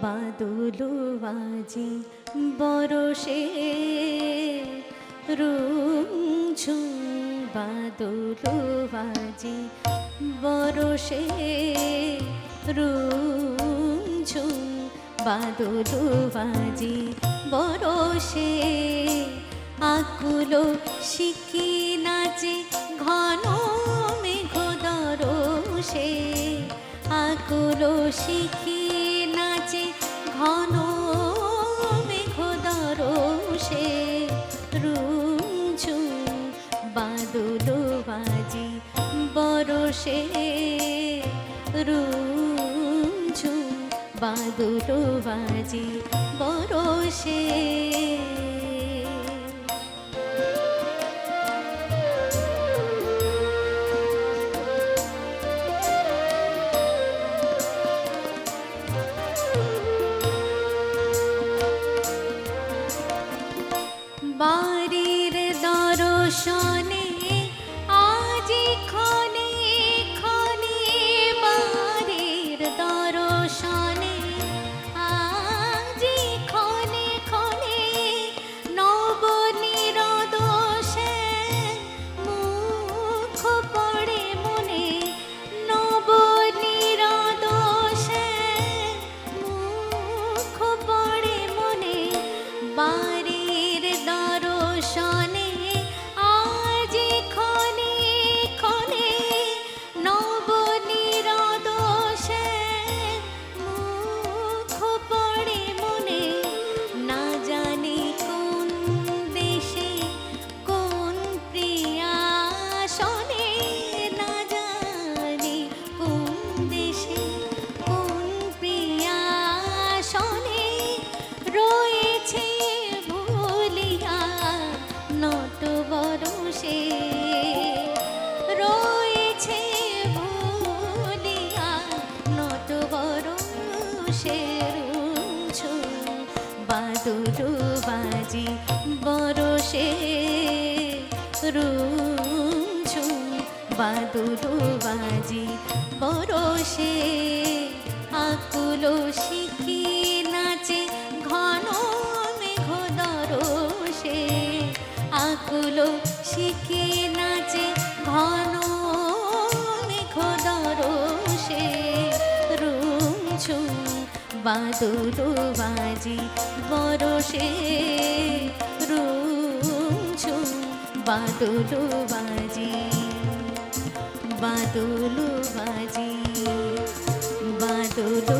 বাদুলু বাজি বরষে রুঝুম বাদুলু বাজি বরষে রুঝুম বাদুলু বাজি বরষে আকুলো শিকি নাচে ঘন মেঘ দরসে আকুলো শিকি নাচে ঘন মেঘ দরসে রুঝুম বাদুলো বাজি বরষে রুঝুম বাদুলো বাজি বরষে বাড়ির দর্শনে আজি ক্ষণে ক্ষণে বাড়ির দর্শনে আজি ক্ষণে ক্ষণে নবনীরদোষে মুখ পড়ে মনে নবনীরদোষে মুখ পড়ে মনে বাড়ির দর্শনে আজি ক্ষণে ক্ষণে নবনীরদোষে মুখ পড়ে মনে না জানি কোন দেশে কোন প্রিয়াসনে না জানি কোন দেশে কোন প্রিয়াসনে রয়েছে ভুলিয়া নত বরষে রয়েছে ভুলিয়া নত বরষে রুঝুম বাদুলু বাজি বরষে রুঝুম বাদুলু বাজি বরষে আকুলো শিকি নাচে ঘন মেঘ দরসে আকুলো শিকি নাচে ঘন মেঘ দরসে রুঝুম বাদুলু বাজি বরষে রুঝুম বাদুলু বাজি বাদুলু বাজি বাদুলু